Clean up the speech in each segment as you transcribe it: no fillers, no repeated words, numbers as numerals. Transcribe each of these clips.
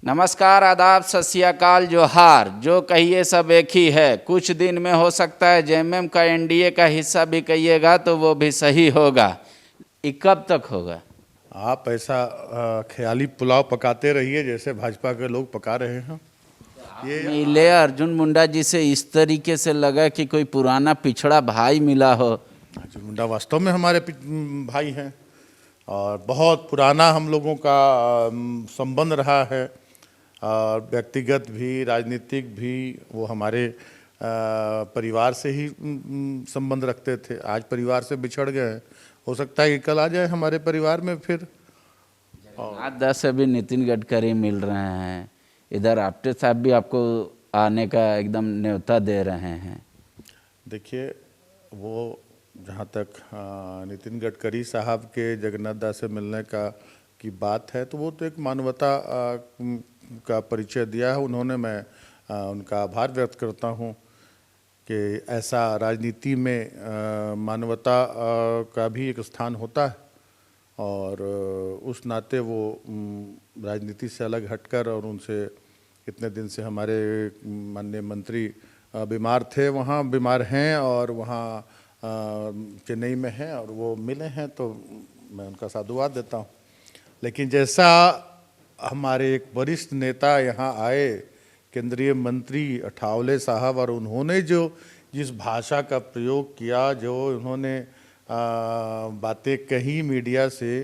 नमस्कार, आदाब, सत श्री अकाल, जोहार। जो कहिए सब एक ही है। कुछ दिन में हो सकता है जेएमएम का एनडीए का हिस्सा भी कहिएगा तो वो भी सही होगा। ये कब तक होगा? आप ऐसा ख्याली पुलाव पकाते रहिए जैसे भाजपा के लोग पका रहे हैं। मिले अर्जुन मुंडा जी से इस तरीके से लगा कि कोई पुराना पिछड़ा भाई मिला हो। अर्जुन मुंडा वास्तव में हमारे भाई हैं और बहुत पुराना हम लोगों का संबंध रहा है। व्यक्तिगत भी, राजनीतिक भी वो हमारे परिवार से ही संबंध रखते थे। आज परिवार से बिछड़ गए हैं, हो सकता है कि कल आ जाए हमारे परिवार में फिर। आज 10 अभी नितिन गडकरी मिल रहे हैं, इधर आप्टे साहब भी आपको आने का एकदम न्योता दे रहे हैं। देखिए, वो जहाँ तक नितिन गडकरी साहब के जगन्नाथ दास से मिलने की बात है तो वो तो एक मानवता का परिचय दिया है उन्होंने। मैं उनका आभार व्यक्त करता हूँ कि ऐसा राजनीति में मानवता का भी एक स्थान होता है और उस नाते वो राजनीति से अलग हटकर और उनसे इतने दिन से हमारे माननीय मंत्री बीमार थे, वहाँ बीमार हैं और वहाँ चेन्नई में हैं और वो मिले हैं तो मैं उनका साधुवाद देता हूँ। लेकिन जैसा हमारे एक वरिष्ठ नेता यहाँ आए, केंद्रीय मंत्री अठावले साहब, और उन्होंने जिस भाषा का प्रयोग किया, जो उन्होंने बातें कही मीडिया से,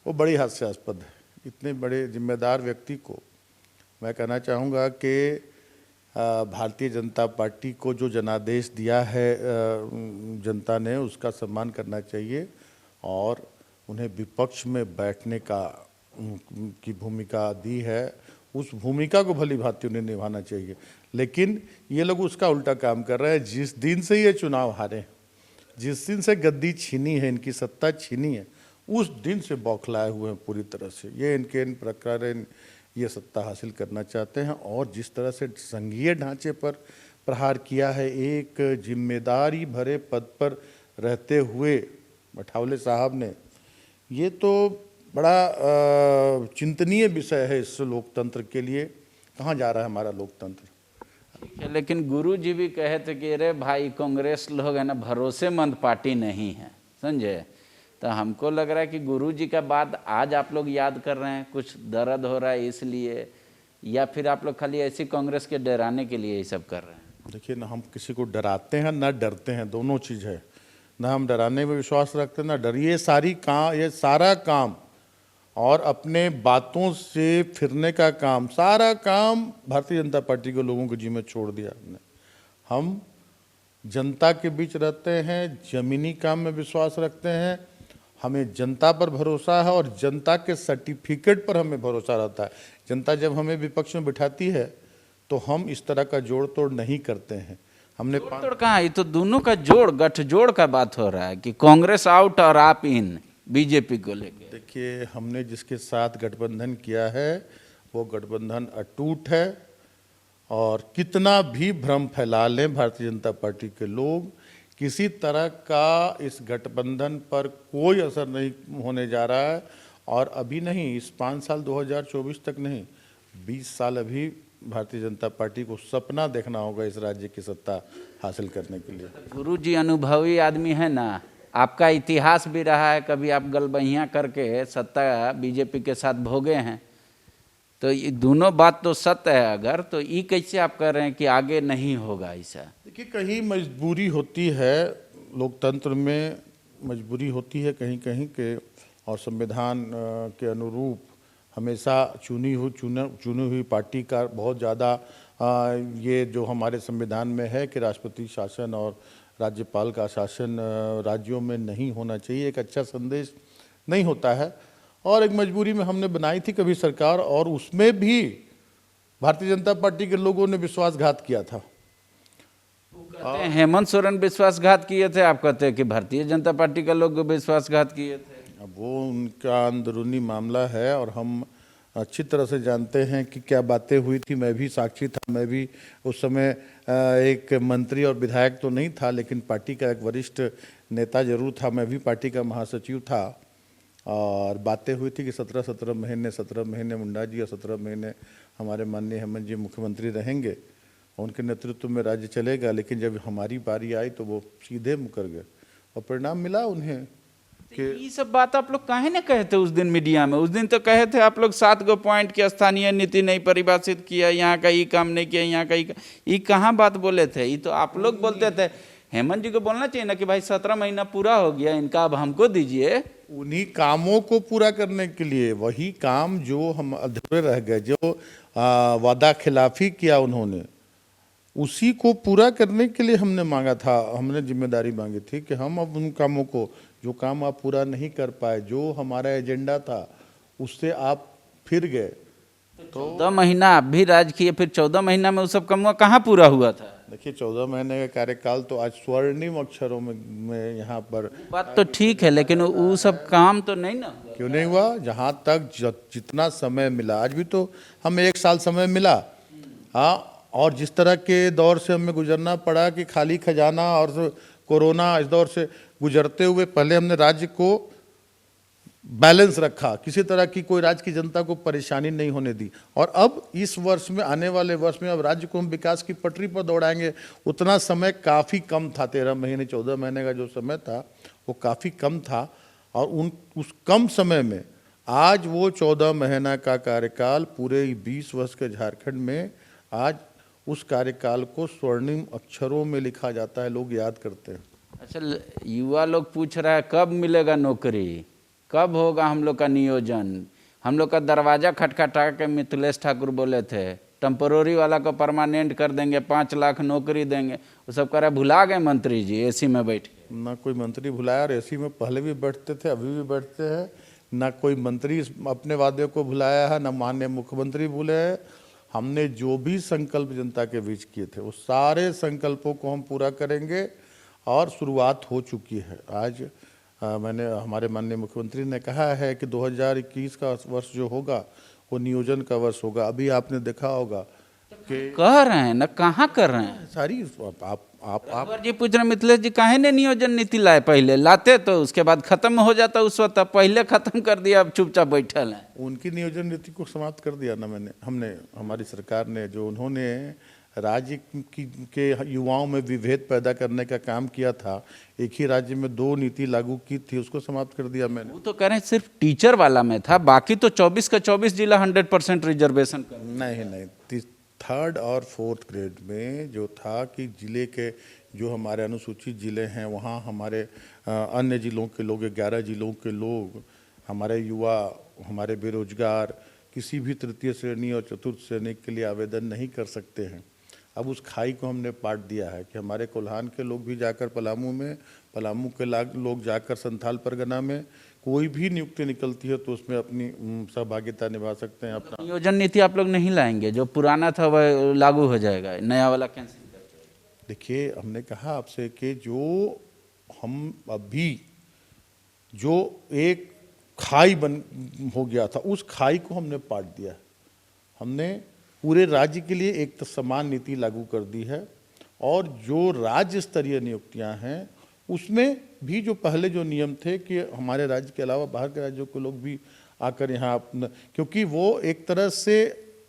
वो बड़ी हास्यास्पद है। इतने बड़े जिम्मेदार व्यक्ति को मैं कहना चाहूँगा कि भारतीय जनता पार्टी को जो जनादेश दिया है जनता ने, उसका सम्मान करना चाहिए और उन्हें विपक्ष में बैठने की भूमिका दी है, उस भूमिका को भली भांति उन्हें निभाना चाहिए। लेकिन ये लोग उसका उल्टा काम कर रहे हैं। जिस दिन से ये चुनाव हारे, जिस दिन से गद्दी छीनी है, इनकी सत्ता छीनी है, उस दिन से बौखलाए हुए हैं पूरी तरह से। ये इन प्रकार ये सत्ता हासिल करना चाहते हैं और जिस तरह से संघीय ढांचे पर प्रहार किया है, एक जिम्मेदारी भरे पद पर रहते हुए अठावले साहब ने, ये तो बड़ा चिंतनीय विषय है इस लोकतंत्र के लिए। कहाँ जा रहा है हमारा लोकतंत्र? लेकिन गुरु जी भी कहे थे कि अरे भाई, कांग्रेस लोग है ना, भरोसेमंद पार्टी नहीं है, समझे। तो हमको लग रहा है कि गुरु जी का बात आज आप लोग याद कर रहे हैं, कुछ दर्द हो रहा है इसलिए, या फिर आप लोग खाली ऐसी कांग्रेस के डराने के लिए ये सब कर रहे हैं? देखिए, ना हम किसी को डराते हैं ना डरते हैं, दोनों चीज़ है। ना हम डराने में विश्वास रखते हैं ना डर। ये सारा काम और अपने बातों से फिरने का काम, सारा काम भारतीय जनता पार्टी के लोगों के जिम्मे छोड़ दिया हमने। हम जनता के बीच रहते हैं, जमीनी काम में विश्वास रखते हैं, हमें जनता पर भरोसा है और जनता के सर्टिफिकेट पर हमें भरोसा रहता है। जनता जब हमें विपक्ष में बिठाती है तो हम इस तरह का जोड़ तोड़ नहीं करते हैं। हमने तोड़ कहाँ, ये तो दोनों का जोड़, गठजोड़ का बात हो रहा है कि कांग्रेस आउट और आप इन बीजेपी को लेके। देखिए, हमने जिसके साथ गठबंधन किया है वो गठबंधन अटूट है और कितना भी भ्रम फैला लें भारतीय जनता पार्टी के लोग, किसी तरह का इस गठबंधन पर कोई असर नहीं होने जा रहा है। और अभी नहीं, इस 5 साल 2024 तक नहीं, 20 साल अभी भारतीय जनता पार्टी को सपना देखना होगा इस राज्य की सत्ता हासिल करने के लिए। गुरु जी अनुभवी आदमी है ना, आपका इतिहास भी रहा है, कभी आप गलबहियाँ करके सत्ता बीजेपी के साथ भोगे हैं, तो ये दोनों बात तो सत्य है। अगर तो ये कैसे आप कह रहे हैं कि आगे नहीं होगा ऐसा? देखिए, कहीं मजबूरी होती है, लोकतंत्र में मजबूरी होती है कहीं कहीं के, और संविधान के अनुरूप हमेशा चुनी हुई पार्टी का बहुत ज़्यादा ये जो हमारे संविधान में है कि राष्ट्रपति शासन और राज्यपाल का शासन राज्यों में नहीं होना चाहिए, एक अच्छा संदेश नहीं होता है। और एक मजबूरी में हमने बनाई थी कभी सरकार, और उसमें भी भारतीय जनता पार्टी के लोगों ने विश्वासघात किया था। कहते हैं हेमंत सोरेन विश्वासघात किए थे, आप कहते हैं कि भारतीय जनता पार्टी के लोग विश्वासघात किए थे। अब वो उनका अंदरूनी मामला है और हम अच्छी तरह से जानते हैं कि क्या बातें हुई थी। मैं भी साक्षी था, मैं भी उस समय एक मंत्री और विधायक तो नहीं था, लेकिन पार्टी का एक वरिष्ठ नेता जरूर था। मैं भी पार्टी का महासचिव था और बातें हुई थी कि 17 महीने मुंडा जी और 17 महीने हमारे माननीय हेमंत जी मुख्यमंत्री रहेंगे, उनके नेतृत्व में राज्य चलेगा। लेकिन जब हमारी बारी आई तो वो सीधे मुकर गए और परिणाम मिला उन्हें कि ये सब बात आप लोग काहे न कहे थे उस दिन मीडिया में? उस दिन तो कहे थे आप लोग 7 गो पॉइंट की स्थानीय नीति नहीं परिभाषित किया, यहाँ का ये काम नहीं किया, यहाँ का ये कहाँ बात बोले थे? ये तो आप लोग बोलते थे। हेमंत जी को बोलना चाहिए ना कि भाई 17 महीना पूरा हो गया इनका, अब हमको दीजिए। उन्हीं कामों को पूरा करने के लिए, वही काम जो हम अधूरे रह गए, जो वादा खिलाफी किया उन्होंने, उसी को पूरा करने के लिए हमने मांगा था, हमने जिम्मेदारी मांगी थी कि हम अब उन कामों को, जो काम आप पूरा नहीं कर पाए, जो हमारा एजेंडा था उससे आप फिर गए। तो 14 महीना आप भी राज किए, फिर 14 महीना में वो सब काम कहाँ पूरा हुआ था? देखिए 14 महीने का कार्यकाल तो आज स्वर्णिम अक्षरों में यहाँ पर बात तो ठीक है, लेकिन वो सब काम तो नहीं ना हुआ। क्यों नहीं हुआ? जहाँ तक जितना समय मिला, आज भी तो हमें 1 साल समय मिला। हाँ, और जिस तरह के दौर से हमें गुजरना पड़ा कि खाली खजाना और कोरोना, इस दौर से गुजरते हुए पहले हमने राज्य को बैलेंस रखा, किसी तरह की कोई राज्य की जनता को परेशानी नहीं होने दी। और अब इस वर्ष में, आने वाले वर्ष में, अब राज्य को हम विकास की पटरी पर दौड़ाएंगे। उतना समय काफ़ी कम था, 13 महीने 14 महीने का जो समय था वो काफ़ी कम था। और उस कम समय में आज वो 14 महीना का कार्यकाल पूरे 20 वर्ष के झारखंड में, आज उस कार्यकाल को स्वर्णिम अक्षरों में लिखा जाता है, लोग याद करते हैं। अच्छा, युवा लोग पूछ रहा है कब मिलेगा नौकरी, कब होगा हम लोग का नियोजन? हम लोग का दरवाजा खटखटा के मिथिलेश ठाकुर बोले थे टेम्पोररी वाला को परमानेंट कर देंगे, 5 लाख नौकरी देंगे। वो सब कह रहा भुला गए मंत्री जी एसी में बैठ के। ना कोई मंत्री भुलाया, और एसी में पहले भी बैठते थे, अभी भी बैठते हैं। ना कोई मंत्री अपने वादे को भुलाया है, ना माननीय मुख्यमंत्री भूले हैं। हमने जो भी संकल्प जनता के बीच किए थे, वो सारे संकल्पों को हम पूरा करेंगे और शुरुआत हो चुकी है। आज मैंने, हमारे माननीय मुख्यमंत्री ने कहा है कि 2021 का वर्ष जो होगा वो नियोजन का वर्ष होगा। अभी आपने देखा होगा कि कह रहे हैं ना, कहाँ कर रहे हैं? सारी आप जी पूछ रहे मिथिलेश जी काहे ने नियोजन नीति लाए? पहले लाते तो उसके बाद खत्म हो जाता उस वक्त, पहले खत्म कर दिया, अब चुपचाप बैठल हैं। उनकी नियोजन नीति को समाप्त कर दिया ना हमने, हमारी सरकार ने, जो उन्होंने राज्य के युवाओं में विभेद पैदा करने का काम किया था, एक ही राज्य में 2 नीति लागू की थी, उसको समाप्त कर दिया मैंने। वो तो कह रहे हैं सिर्फ टीचर वाला में था, बाकी तो 24 का 24 जिला 100% रिजर्वेशन कर। नहीं, 3rd और 4th ग्रेड में जो था कि जिले के जो हमारे अनुसूचित जिले हैं, वहाँ हमारे अन्य जिलों के लोग, 11 जिलों के लोग, हमारे युवा, हमारे बेरोजगार किसी भी 3य श्रेणी और 4th श्रेणी के लिए आवेदन नहीं कर सकते हैं। अब उस खाई को हमने पाट दिया है कि हमारे कोल्हान के लोग भी जाकर पलामू में, पलामू के लोग जाकर संथाल परगना में, कोई भी नियुक्ति निकलती है तो उसमें अपनी सहभागिता निभा सकते हैं। अपना नियोजन नीति आप लोग नहीं लाएंगे, जो पुराना था वह लागू हो जाएगा, नया वाला कैंसिल करके? देखिए, हमने कहा आपसे कि जो हम अभी जो एक खाई बन हो गया था, उस खाई को हमने पाट दिया। हमने पूरे राज्य के लिए एक समान नीति लागू कर दी है, और जो राज्य स्तरीय नियुक्तियां हैं उसमें भी जो पहले जो नियम थे कि हमारे राज्य के अलावा बाहर के राज्यों के लोग भी आकर यहाँ अपना, क्योंकि वो एक तरह से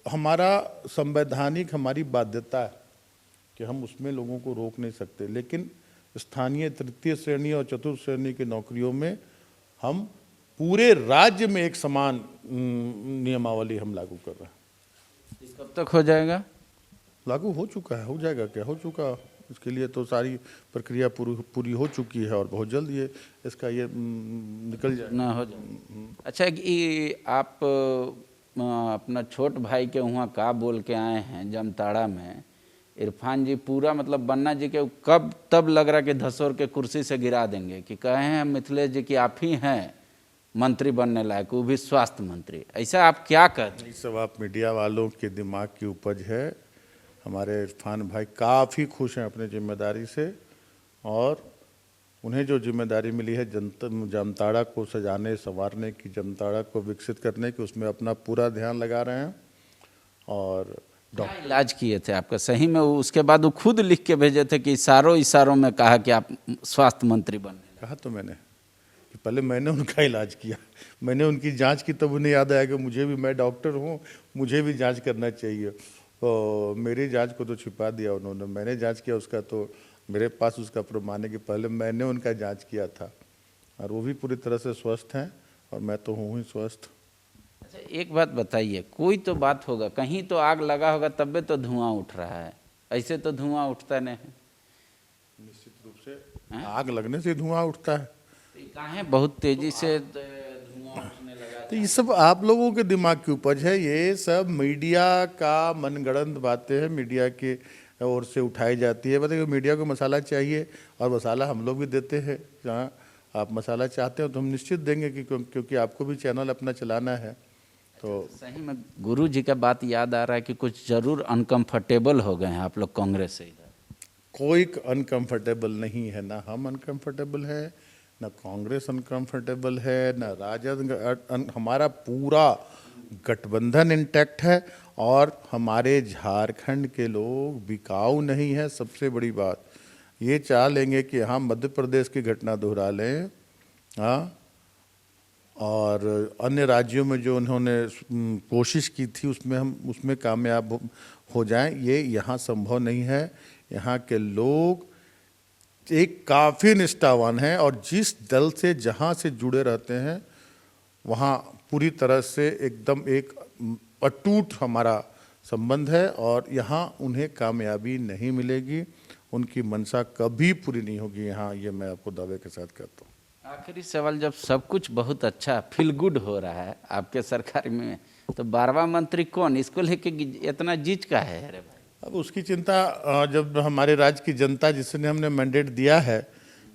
हमारा संवैधानिक हमारी बाध्यता है कि हम उसमें लोगों को रोक नहीं सकते, लेकिन स्थानीय 3य श्रेणी और 4th श्रेणी की नौकरियों में हम पूरे राज्य में एक समान नियमावली हम लागू कर रहे हैं। कब तक हो जाएगा? लागू हो चुका है, हो जाएगा, क्या हो चुका, इसके लिए तो सारी प्रक्रिया पूरी हो चुकी है और बहुत जल्द ये इसका ये निकल जाए ना हो जाए। अच्छा, कि आप अपना छोट भाई के वहाँ का बोल के आए हैं जामताड़ा में, इरफान जी पूरा मतलब बन्ना जी के कब तब लग रहा कि धसोर के कुर्सी से गिरा देंगे, कि कहे हैं मिथिलेश जी कि आप ही हैं मंत्री बनने लायक, वो भी स्वास्थ्य मंत्री। ऐसा आप क्या कहते हैं? ये सब आप मीडिया वालों के दिमाग की उपज है। हमारे इरफान भाई काफ़ी खुश हैं अपने जिम्मेदारी से, और उन्हें जो जिम्मेदारी मिली है जामताड़ा को सजाने संवारने की, जामताड़ा को विकसित करने की, उसमें अपना पूरा ध्यान लगा रहे हैं। और इलाज किए थे आपका सही में? उसके बाद वो खुद लिख के भेजे थे कि इशारों में कहा कि आप स्वास्थ्य मंत्री बने। कहा तो मैंने कि पहले मैंने उनका इलाज किया, मैंने उनकी जांच की, तब उन्हें याद आया कि मुझे भी, मैं डॉक्टर हूँ, मुझे भी जांच करना चाहिए। तो मेरी जांच को तो छिपा दिया उन्होंने, मैंने जांच किया उसका, तो मेरे पास उसका प्रमाण है कि पहले मैंने उनका जांच किया था, और वो भी पूरी तरह से स्वस्थ हैं और मैं तो हूँ ही स्वस्थ। अच्छा, एक बात बताइए, कोई तो बात होगा, कहीं तो आग लगा होगा तब तो धुआं उठ रहा है, ऐसे तो धुआं उठता नहीं है। निश्चित रूप से आग लगने से धुआं उठता है। तो कहाँ बहुत तेजी से धुआं उठने लगा? तो ये सब आप लोगों के दिमाग की उपज है, ये सब मीडिया का मनगढ़ंत बातें हैं, मीडिया के ओर से उठाई जाती है। बताइए, मीडिया को मसाला चाहिए और मसाला हम लोग भी देते हैं। जहाँ आप मसाला चाहते हो तो हम निश्चित देंगे, कि क्योंकि आपको भी चैनल अपना चलाना है। तो सही में गुरु जी का बात याद आ रहा है कि कुछ जरूर अनकंफर्टेबल हो गए हैं आप लोग कांग्रेस से इधर। कोई अनकंफर्टेबल नहीं है, ना हम अनकंफर्टेबल है, ना कांग्रेस अनकंफर्टेबल है, ना राजद। हमारा पूरा गठबंधन इंटैक्ट है और हमारे झारखंड के लोग बिकाऊ नहीं है। सबसे बड़ी बात ये चाह लेंगे कि हम मध्य प्रदेश की घटना दोहरा लें, हाँ, और अन्य राज्यों में जो उन्होंने कोशिश की थी उसमें कामयाब हो जाएं, ये यहाँ संभव नहीं है। यहाँ के लोग एक काफ़ी निष्ठावान हैं और जिस दल से जहाँ से जुड़े रहते हैं वहाँ पूरी तरह से एकदम एक अटूट हमारा संबंध है, और यहाँ उन्हें कामयाबी नहीं मिलेगी, उनकी मंशा कभी पूरी नहीं होगी यहाँ, ये मैं आपको दावे के साथ कहता हूँ। आखिरी सवाल, जब सब कुछ बहुत अच्छा फील गुड हो रहा है आपके सरकार में, तो 12वां मंत्री कौन, इसको लेके इतना जीच का है? अरे भाई, अब उसकी चिंता जब हमारे राज्य की जनता, जिसने हमने मैंडेट दिया है,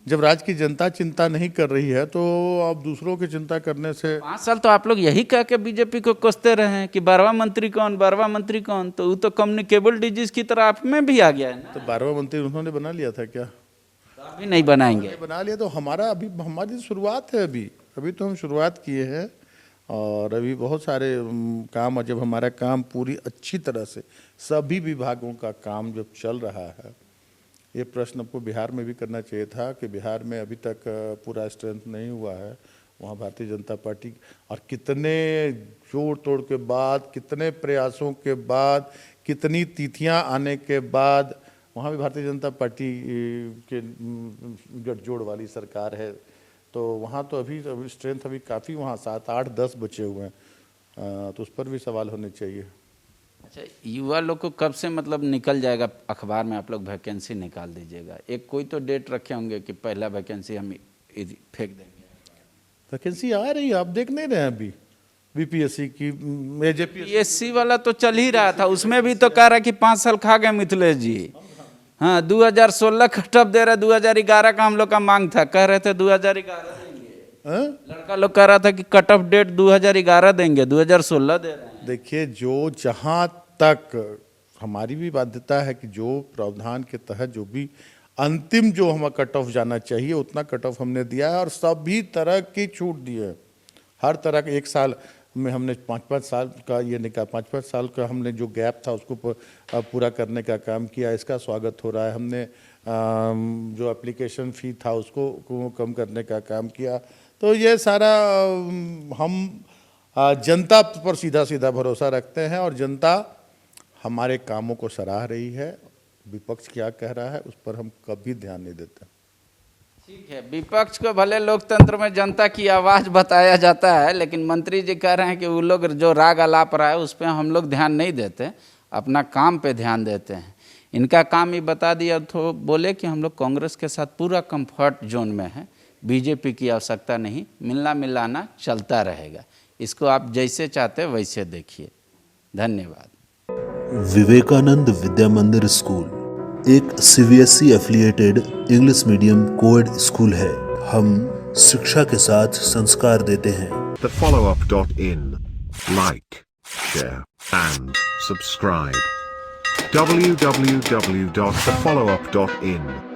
जब राज्य की जनता चिंता नहीं कर रही है तो अब दूसरों की चिंता करने से। 5 साल तो आप लोग यही कह के बीजेपी को कोसते रहे हैं कि 12वां मंत्री कौन, 12वां मंत्री कौन, तो वो तो कम्युनिकेबल डिजीज की तरह आप में भी आ गया है ना। तो 12वां मंत्री उन्होंने बना लिया था क्या? तो आप भी नहीं बनाएंगे? बना लिया तो हमारी शुरुआत है, अभी तो हम शुरुआत किए हैं, और अभी बहुत सारे काम, जब हमारा काम पूरी अच्छी तरह से सभी विभागों का काम जब चल रहा है, ये प्रश्न आपको बिहार में भी करना चाहिए था कि बिहार में अभी तक पूरा स्ट्रेंथ नहीं हुआ है, वहाँ भारतीय जनता पार्टी, और कितने जोड़ तोड़ के बाद, कितने प्रयासों के बाद, कितनी तिथियां आने के बाद वहाँ भी भारतीय जनता पार्टी के गठजोड़ वाली सरकार है। तो वहाँ तो अभी स्ट्रेंथ अभी काफ़ी, वहाँ 7, 8, 10 बचे हुए हैं, तो उस पर भी सवाल होने चाहिए। अच्छा, युवा लोग को कब से मतलब निकल जाएगा अखबार में, आप लोग वैकेंसी निकाल दीजिएगा, एक कोई तो डेट रखे होंगे कि पहला वैकेंसी हम फेंक देंगे? वैकेंसी आ रही है, आप देख नहीं रहे हैं अभी, बीपीएससी की, बीएससी वाला तो चल ही रहा था, उसमें भी तो कह रहा है कि 5 साल खा गए मिथिलेश जी। हाँ, 2016 कट ऑफ दे रहा है, 2011 का हम लोग का मांग था, कह रहे थे 2011 देंगे। लड़का लोग कह रहा था कि कट ऑफ डेट 2011 देंगे, 2016 दे रहे हैं। देखिए, जो जहाँ तक हमारी भी बाध्यता है कि जो प्रावधान के तहत जो भी अंतिम जो हमें कट ऑफ जाना चाहिए उतना कट ऑफ हमने दिया है, और सभी तरह की छूट दी है। हर तरह के, 1 साल में हमने 5-5 साल का ये निकाल, 5-5 साल का हमने जो गैप था उसको पूरा करने का काम किया, इसका स्वागत हो रहा है। हमने जो एप्लीकेशन फ़ी था उसको कम करने का काम किया। तो ये सारा हम जनता पर सीधा सीधा भरोसा रखते हैं, और जनता हमारे कामों को सराह रही है। विपक्ष क्या कह रहा है उस पर हम कभी ध्यान नहीं देते। ठीक है, विपक्ष को भले लोकतंत्र में जनता की आवाज़ बताया जाता है, लेकिन मंत्री जी कह रहे हैं कि वो लोग जो राग अलाप रहा है उस पर हम लोग ध्यान नहीं देते, अपना काम पे ध्यान देते हैं। इनका काम ही बता दिया तो बोले कि हम लोग कांग्रेस के साथ पूरा कंफर्ट जोन में है, बीजेपी की आवश्यकता नहीं, मिलना मिलाना चलता रहेगा, इसको आप जैसे चाहते वैसे देखिए। धन्यवाद। विवेकानंद विद्या मंदिर स्कूल एक CBSE affiliated English medium coed school है। हम शिक्षा के साथ संस्कार देते हैं। thefollowup.in. Like, share and subscribe. www.thefollowup.in